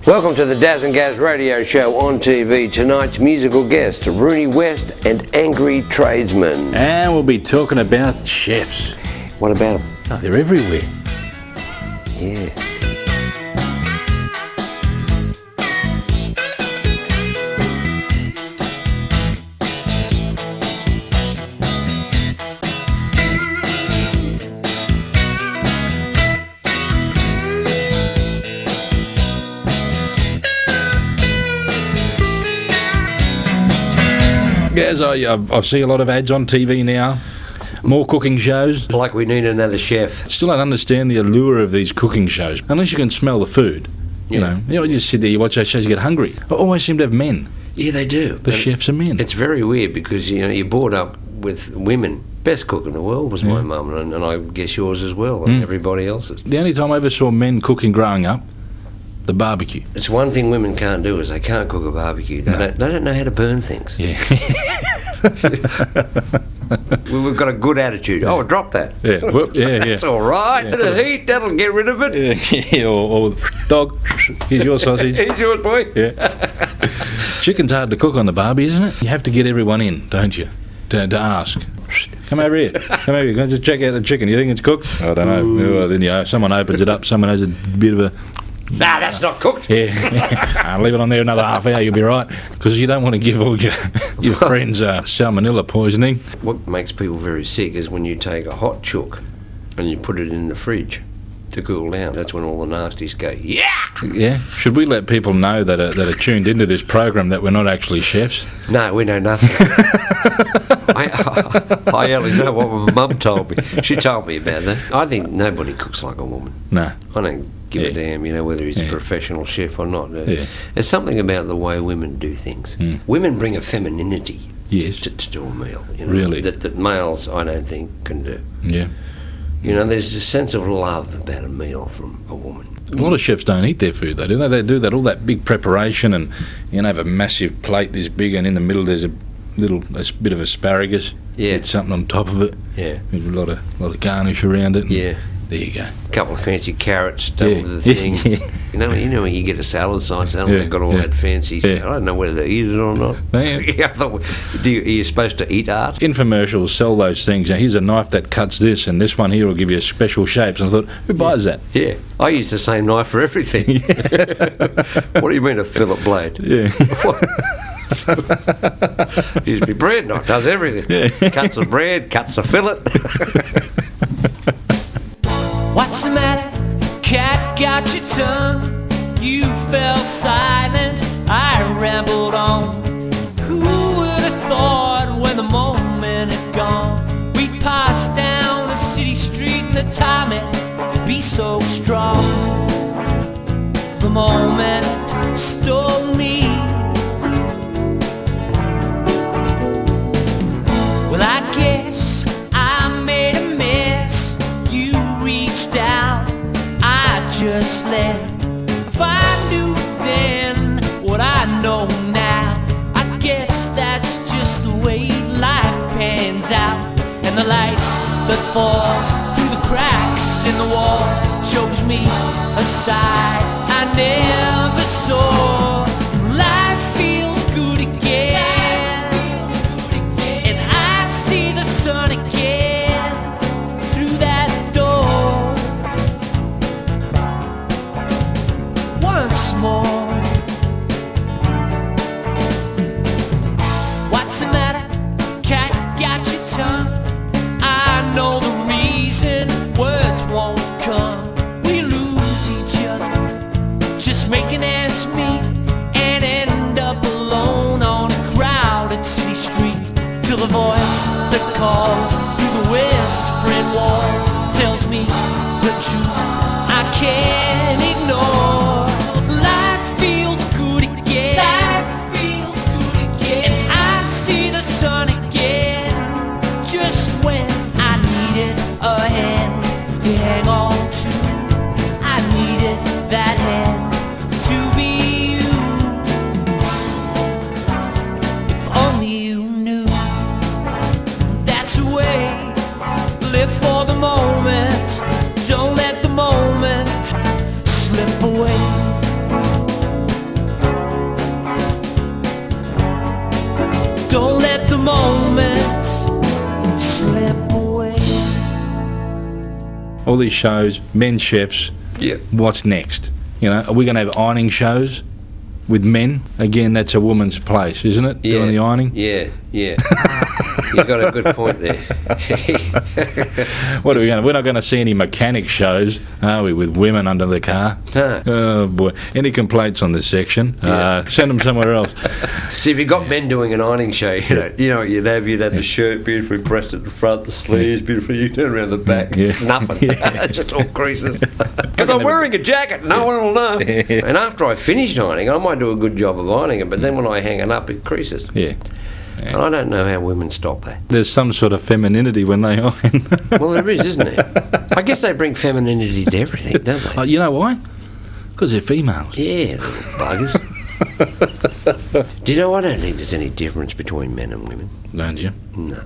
Welcome to the Dazz and Gazz radio show on TV. Tonight's musical guests, Rooney West and Angry Tradesmen. And we'll be talking about chefs. What about them? Oh, they're everywhere. Yeah. Gaz, I see a lot of ads on TV now. More cooking shows. Like we need another chef. Still don't understand the allure of these cooking shows. Unless you can smell the food. You know, you just sit there, you watch those shows, you get hungry. I always seem to have men. Yeah, they do. The chefs are men. It's very weird because, you know, you're brought up with women. Best cook in the world was my mum, and I guess yours as well, and everybody else's. The only time I ever saw men cooking growing up, the barbecue. It's one thing women can't do is they can't cook a barbecue. They don't know how to burn things. Yeah. We've got a good attitude. Oh, drop that. Yeah, well, yeah. That's all right. Yeah. The heat, that'll get rid of it. Yeah, or dog, here's your sausage. Here's yours, boy. Yeah. Chicken's hard to cook on the barbie, isn't it? You have to get everyone in, don't you? To ask. Come over here. Come over here. Go just check out the chicken. You think it's cooked? I don't know. Well, then someone opens it up. Someone has a bit of a... Nah, that's not cooked. Yeah. I'll leave it on there another half hour, you'll be right. Because you don't want to give all your friends salmonella poisoning. What makes people very sick is when you take a hot chook and you put it in the fridge to cool down. That's when all the nasties go, yeah! Yeah. Should we let people know that are tuned into this program that we're not actually chefs? No, we know nothing. I only know what my mum told me. She told me about that. I think nobody cooks like a woman. No. I don't give a damn, you know, whether he's a professional chef or not. There's something about the way women do things. Women bring a femininity to a meal. You know, really? That males, I don't think, can do. Yeah. You know, there's a sense of love about a meal from a woman. A lot of chefs don't eat their food, though, do they? They do that, all that big preparation, and you know, have a massive plate this big, and in the middle there's a bit of asparagus. Yeah. With something on top of it. Yeah. With a lot of garnish around it. Yeah. There you go. A couple of fancy carrots done with the thing. You know when you get a salad side, they've got all that fancy stuff. I don't know whether they eat it or not. I thought, are you supposed to eat art? Infomercials sell those things. Now, here's a knife that cuts this, and this one here will give you special shapes. And I thought, who buys that? Yeah, I use the same knife for everything. What do you mean a fillet blade? Yeah. Use me bread knife, does everything. Yeah. Cuts the bread, cuts the fillet. What's the matter? Cat got your tongue. You fell silent. I rambled on. Who would have thought when the moment had gone, we passed down a city street and the timing would be so strong. The moment stole me. Well, I guess I made a mess. You reached out, I just left. If I knew then what I know now, I guess that's just the way life pans out. And the light that falls through the cracks in the walls shows me a side I never saw. Life feels good again. Sun again through that door once more. What's the matter? Cat got your tongue. I know the reason words won't come. We lose each other, just making ends meet, and end up alone on a crowded city street till the voice that calls through the whispering walls tells me the truth I can't ignore. Life feels good again. Life feels good again. And I see the sun again, just when I needed a hand to hang on to. I needed that hand to be you. If only you knew. Live for the moment, don't let the moment slip away. all these shows, men chefs. Yeah. What's next? You know, are we going to have ironing shows with men? Again, that's a woman's place, isn't it? Yeah. Doing the ironing? Yeah. You've got a good point there. What are we going to... We're not going to see any mechanic shows, are we, with women under the car? No. Oh, boy. Any complaints on this section? Yeah. Send them somewhere else. See, if you've got men doing an ironing show, you know what you'd have? You'd have the shirt beautifully pressed at the front, the sleeves beautifully, you turn around the back, nothing. Just all creases. Because I'm wearing a jacket, no one will know. And after I finished ironing, I might do a good job of ironing it, but then when I hang it up, it creases. Yeah. And I don't know how women stop that. There's some sort of femininity when they iron. Well, there is, isn't there? I guess they bring femininity to everything, don't they? Oh, you know why? Because they're females. Yeah, little buggers. Do you know, I don't think there's any difference between men and women. Don't you? No.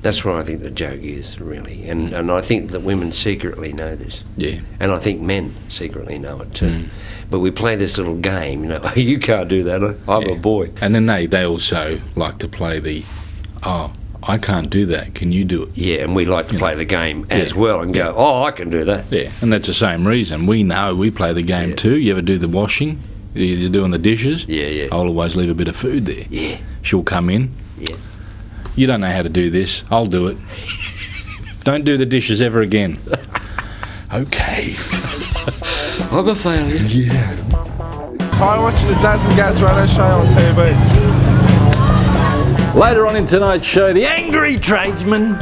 That's what I think the joke is, really. And I think that women secretly know this. Yeah. And I think men secretly know it too. But we play this little game, you know, you can't do that, I'm a boy. And then they also like to play the, I can't do that, can you do it? Yeah, and we like to play the game as well and go, I can do that. Yeah, and that's the same reason. We know we play the game too. You ever do the washing? You're doing the dishes? Yeah. I'll always leave a bit of food there. Yeah. She'll come in. Yes. You don't know how to do this. I'll do it. Don't do the dishes ever again. Okay. I'm a failure. Yeah. Hi, watching the Dazz and Gazz radio show on TV. Later on in tonight's show, the angry tradesmen.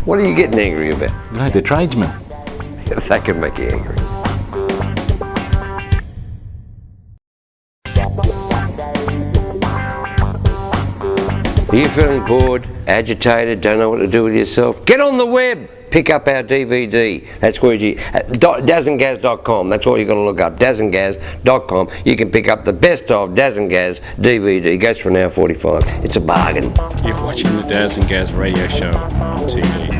What are you getting angry about? No, the tradesmen. That can make you angry. Are you feeling bored, agitated, don't know what to do with yourself? Get on the web! Pick up our DVD. That's where you... dazzandgazz.com. That's all you've got to look up. dazzandgazz.com. You can pick up the best of Dazz and Gazz DVD. It goes for an hour 45. It's a bargain. You're watching the Dazz and Gazz radio show on TV.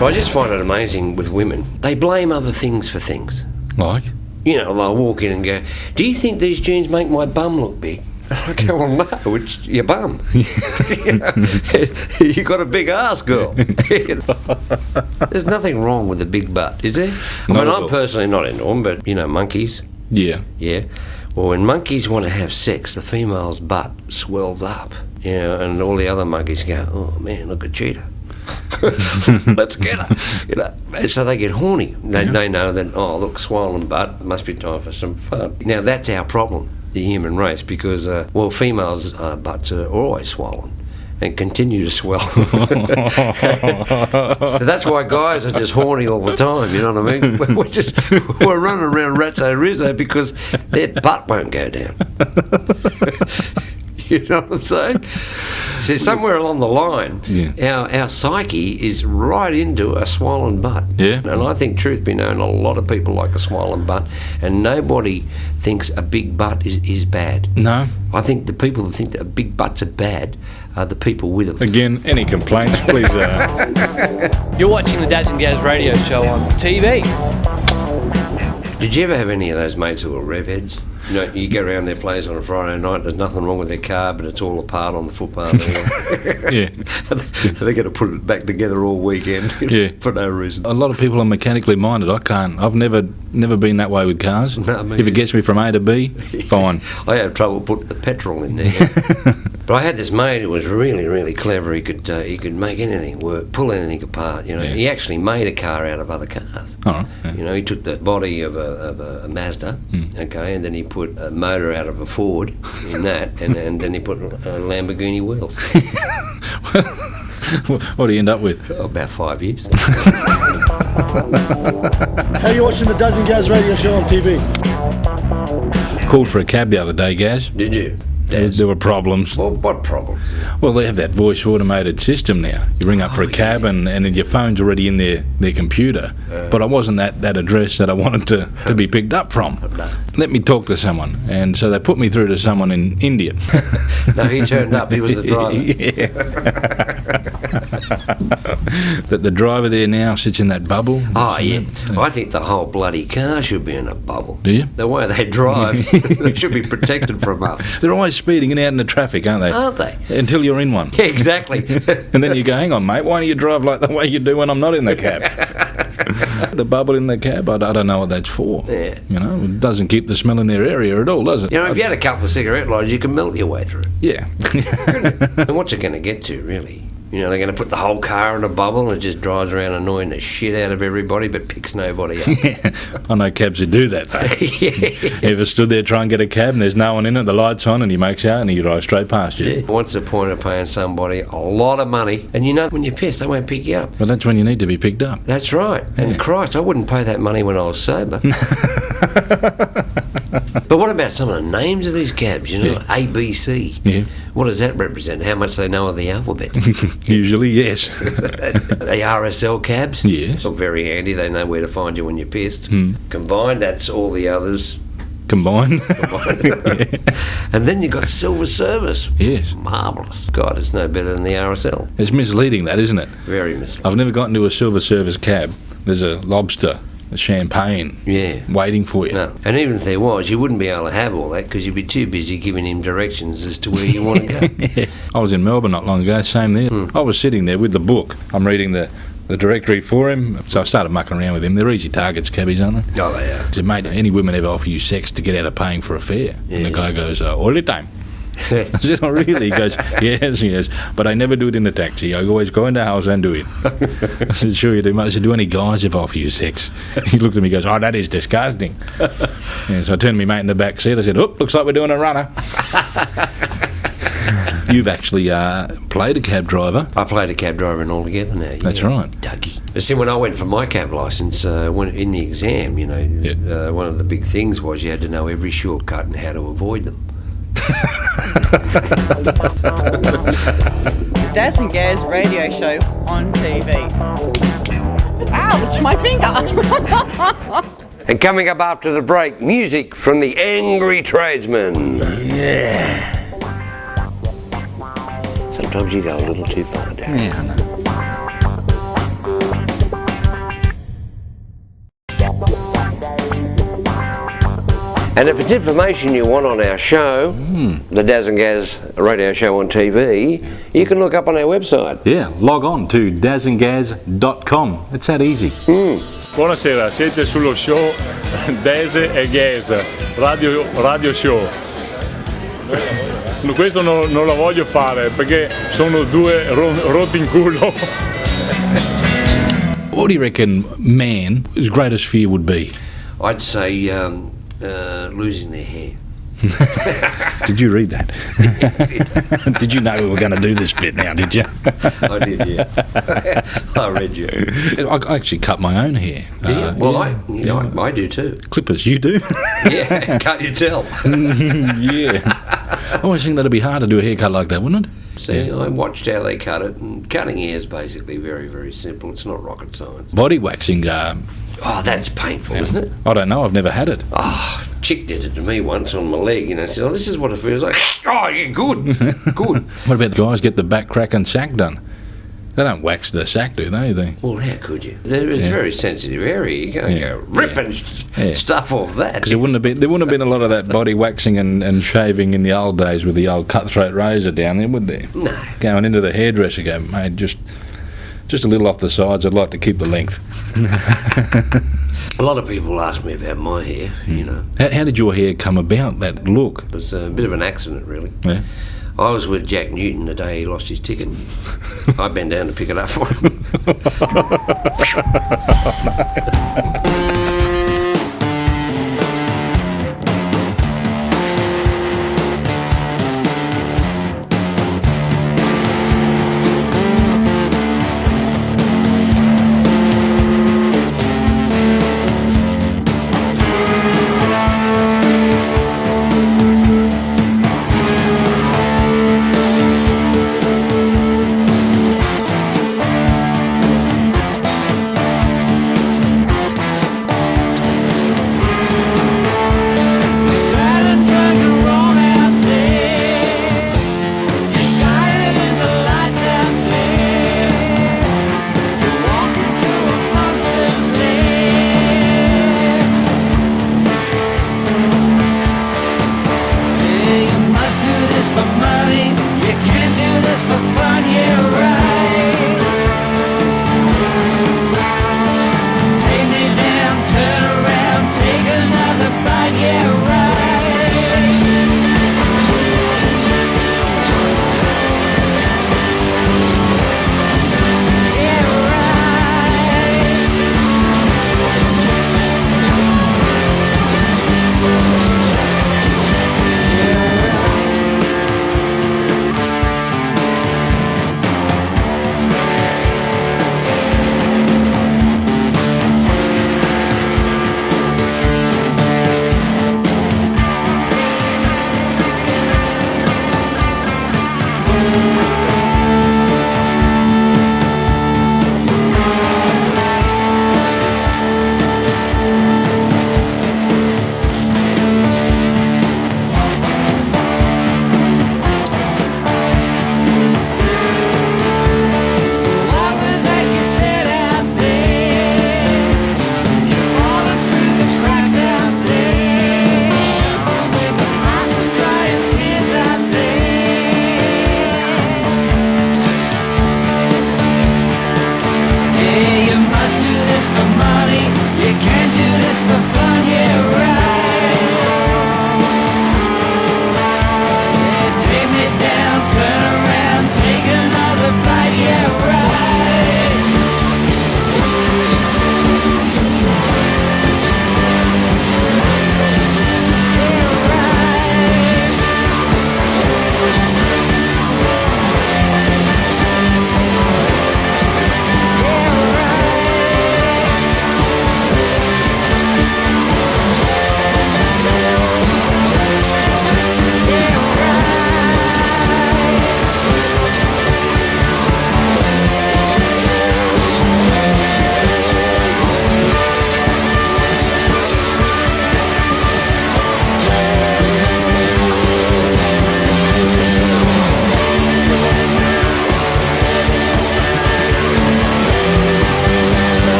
I just find it amazing with women. They blame other things for things. Like? You know, they'll walk in and go, do you think these jeans make my bum look big? I go, well, no, it's your bum. You got a big ass, girl. There's nothing wrong with a big butt, is there? I mean, I'm personally not into them, but, you know, monkeys. Yeah. Yeah. Well, when monkeys want to have sex, the female's butt swells up, you know, and all the other monkeys go, oh, man, look at Cheetah. Let's get her. You know, so they get horny. They know that, oh, look, swollen butt, must be time for some fun. Now, that's our problem, the human race, because, females' butts are always swollen and continue to swell. So that's why guys are just horny all the time, you know what I mean? We're running around ratso rizzo because their butt won't go down. You know what I'm saying? So somewhere along the line, our psyche is right into a swollen butt. Yeah. And I think, truth be known, a lot of people like a swollen butt, and nobody thinks a big butt is bad. No. I think the people that think that big butts are bad are the people with them. Again, any complaints, please. You're watching the Dazz and Gazz radio show on TV. Did you ever have any of those mates who were rev heads? You know, you go around their place on a Friday night, there's nothing wrong with their car, but it's all apart on the footpath. Yeah. They're going to put it back together all weekend for no reason. A lot of people are mechanically minded. I can't. I've never been that way with cars. No, me if it gets me from A to B, fine. I have trouble putting the petrol in there. But I had this mate who was really, really clever. He could make anything work, pull anything apart. You know, he actually made a car out of other cars. All right. Yeah. You know, he took the body of a Mazda, okay, and then he put a motor out of a Ford in that, and then he put Lamborghini wheels. What do you end up with? About 5 years. How are you watching the Dazz and Gazz radio show on TV? Called for a cab the other day, Gaz. Did you? There were problems. Well, what problems? Well, they have that voice automated system now. You ring up for a cab and then your phone's already in their computer. But I wasn't at that address that I wanted to be picked up from. No. Let me talk to someone. And so they put me through to someone in India. No, he turned up. He was the driver. That the driver there now sits in that bubble. Oh, yeah. I think the whole bloody car should be in a bubble. Do you? The way they drive, they should be protected from us. They're always speeding and out in the traffic, aren't they? Aren't they? Until you're in one. Yeah, exactly. And then you go, hang on, mate, why don't you drive like the way you do when I'm not in the cab? The bubble in the cab, I don't know what that's for. Yeah. You know, it doesn't keep the smell in their area at all, does it? You know, if you had a couple of cigarette lighters, you can melt your way through it. Yeah. And what's it going to get to, really? You know, they're going to put the whole car in a bubble and it just drives around annoying the shit out of everybody but picks nobody up. Yeah. I know cabs who do that, though. Yeah. Ever stood there trying to get a cab and there's no one in it, the light's on and he makes out and he drives straight past you. Yeah. What's the point of paying somebody a lot of money and you know when you're pissed, they won't pick you up? Well, that's when you need to be picked up. That's right. And Christ, I wouldn't pay that money when I was sober. But what about some of the names of these cabs, you know, Yeah. ABC? Yeah. What does that represent? How much they know of the alphabet? Usually, yes. The RSL cabs? Yes. Oh, very handy. They know where to find you when you're pissed. Combined, that's all the others. Combined. And then you've got Silver Service. Yes. Marvellous. God, it's no better than the RSL. It's misleading, that, isn't it? Very misleading. I've never gotten to a silver service cab. There's a lobster, a champagne, Yeah. waiting for you. No. And even if there was, you wouldn't be able to have all that because you'd be too busy giving him directions as to where you want to go. Yeah. I was in Melbourne not long ago, same there. I was sitting there with the book. I'm reading the directory for him, so I started mucking around with him. They're easy targets, cabbies, aren't they? Oh, they are. I said, mate, any women ever offer you sex to get out of paying for a fare? And the guy goes, all the time. I said, oh, really? He goes, yes, yes. But I never do it in the taxi. I always go in the house and do it. I said, sure you do, mate. I said, do any guys ever offer you sex? He looked at me and goes, oh, that is disgusting. Yeah, so I turned to my mate in the back seat. I said, oh, looks like we're doing a runner. You've actually played a cab driver. I played a cab driver and all together now. Yeah. That's right. Dougie. But see, when I went for my cab licence, when in the exam, you know, one of the big things was you had to know every shortcut and how to avoid them. Dazz and Gazz radio show on TV. Ouch, my finger! And coming up after the break, music from the Angry Tradesmen. Yeah. Sometimes you go a little too far, Darren. Yeah, I know. And if it's information you want on our show, the Dazz and Gazz radio show on TV, you can look up on our website. Yeah, log on to dazzandgazz.com. It's that easy. Buonasera, siete sullo show Dazz e Gazz, radio show. Questo non lo voglio fare perché sono due rotti in culo. What do you reckon man's greatest fear would be? I'd say losing their hair. Did you read that? Did you know we were going to do this bit now, did you? I did, yeah. I read you. I actually cut my own hair. Do you? Well, I do too. Clippers, you do? Yeah, can't you tell? Yeah. I always think that'd be hard to do a haircut like that, wouldn't it? See, I watched how they cut it, and cutting hair is basically very, very simple. It's not rocket science. Body waxing, Oh, that's painful, isn't it? I don't know, I've never had it. Oh, chick did it to me once on my leg, you know, said, oh, this is what it feels like. Oh, yeah, good, good. What about the guys get the back crack and sack done? They don't wax the sack, do they? Well, how could you? It's a very sensitive area. You can't go ripping stuff off that. Because there wouldn't have been a lot of that body waxing and shaving in the old days with the old cutthroat razor down there, would there? No. Going into the hairdresser, go, mate, just a little off the sides. I'd like to keep the length. A lot of people ask me about my hair, you know. How did your hair come about, that look? It was a bit of an accident, really. Yeah. I was with Jack Newton the day he lost his ticket. I bent down to pick it up for him.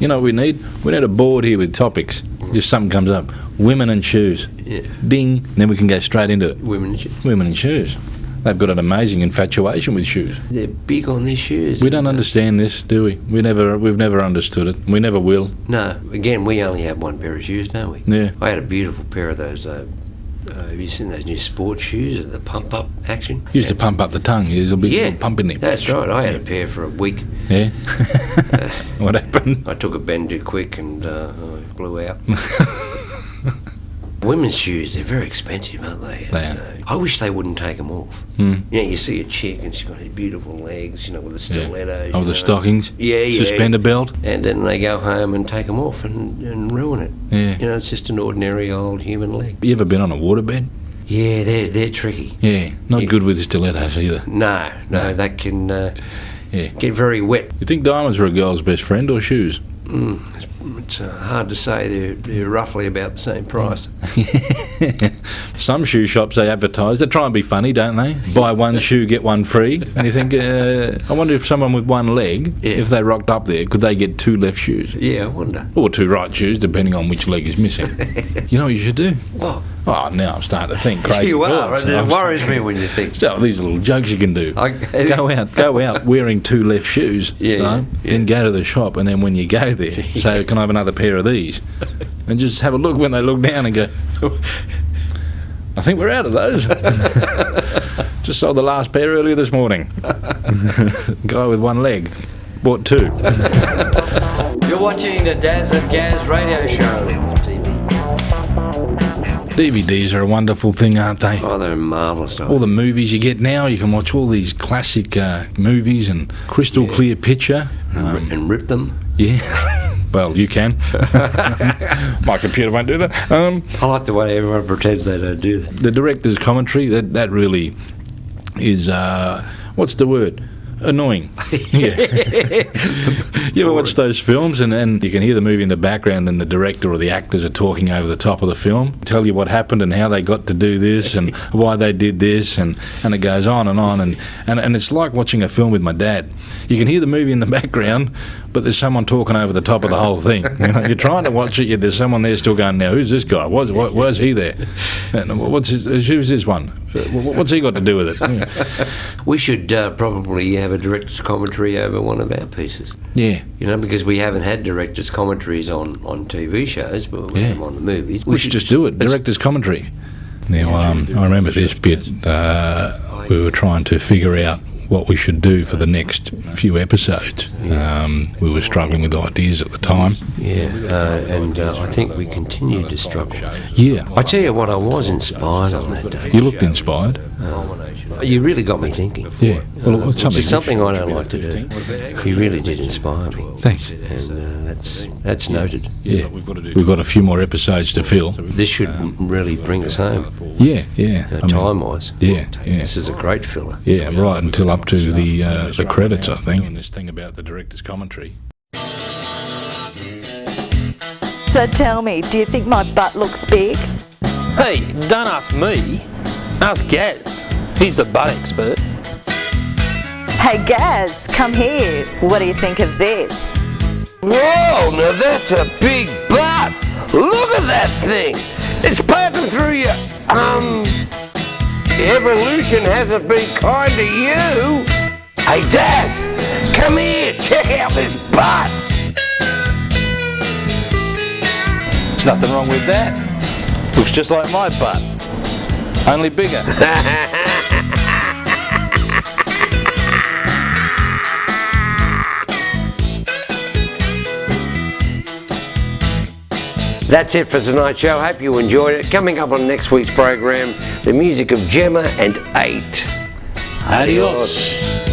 You know what we need? We need a board here with topics. Just something comes up. Women and shoes. Yeah. Ding. Then we can go straight into it. Women and shoes. Women and shoes. They've got an amazing infatuation with shoes. They're big on their shoes. We don't understand this, do we? We've never understood it. We never will. No. Again, we only have one pair of shoes, don't we? Yeah. I had a beautiful pair of those. Have you seen those new sports shoes? The pump-up action. Used to pump up the tongue. There's a bit pump in there. That's right. I had a pair for a week. Yeah. What happened? I took a bend too quick and I blew out. Women's shoes, they're very expensive, aren't they? They And, are. I wish they wouldn't take them off. Mm. You know, you see a chick and she's got these beautiful legs, you know, with the stilettos. Oh, you the know. stockings? Yeah. Suspender belt? And then they go home and take them off and ruin it. Yeah. You know, it's just an ordinary old human leg. You ever been on a waterbed? Yeah, they're tricky. Yeah. Not good with stilettos either. No, that can get very wet. You think diamonds are a girl's best friend or shoes? It's hard to say. They're roughly about the same price. Some shoe shops, they advertise. They try and be funny, don't they? Buy one shoe, get one free. And you think, I wonder if someone with one leg, if they rocked up there, could they get two left shoes? Yeah, I wonder. Or two right shoes, depending on which leg is missing. You know what you should do? What? Oh, now I'm starting to think crazy You are. thoughts. It worries me when you think. So these little jokes you can do. Go out wearing two left shoes. Yeah, you know, yeah. Then go to the shop, and then when you go there, say, "Can I have another pair of these?" And just have a look when they look down and go, "I think we're out of those." Just sold the last pair earlier this morning. Guy with one leg bought two. You're watching the Dazz and Gazz radio show on TV. DVDs are a wonderful thing, aren't they? Oh, they're marvellous. All the movies you get now, you can watch all these classic movies and crystal clear picture. And rip them. Yeah. Well, you can. My computer won't do that. I like the way everyone pretends they don't do that. The director's commentary, that really is, what's the word? Annoying. Yeah. You ever watch those films and you can hear the movie in the background and the director or the actors are talking over the top of the film, tell you what happened and how they got to do this and why they did this, and it goes on and it's like watching a film with my dad. You can hear the movie in the background, but there's someone talking over the top of the whole thing. You know, you're trying to watch it, there's someone there still going, now who's this guy? Why's he there? And who's this one? What's he got to do with it? Yeah. We should probably have a director's commentary over one of our pieces. Yeah. You know, because we haven't had director's commentaries on TV shows, but we have them on the movies. We should just do it, director's commentary. Now, I remember this bit. We were trying to figure out what we should do for the next few episodes. We were struggling with ideas at the time. Yeah, and I think we continued to struggle. Yeah. I tell you what, I was inspired on that day. You looked inspired. You really got me thinking. Yeah. Well, it's Which is something I don't like to do. You really did inspire me. Thanks. And that's noted. Yeah. We've got a few more episodes to fill. This should really bring us home, Yeah. time-wise. Yeah. This is a great filler. Yeah, right until up to the credits, I think. On this thing about the director's commentary. So tell me, do you think my butt looks big? Hey, don't ask me. Ask Gaz. He's the butt expert. Hey Gaz, come here. What do you think of this? Whoa, now that's a big butt. Look at that thing. It's poking through your, evolution hasn't been kind to you. Hey, Daz, come here, check out this butt. There's nothing wrong with that. Looks just like my butt, only bigger. That's it for tonight's show. Hope you enjoyed it. Coming up on next week's program, the music of Gemma and 8. Adios.